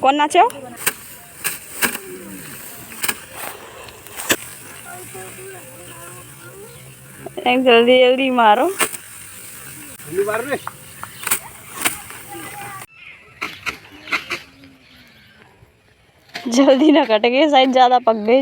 कौन नाचे हो? जल्दी जल्दी मारो। जल्दी ना कट गए, शायद ज्यादा पक गए।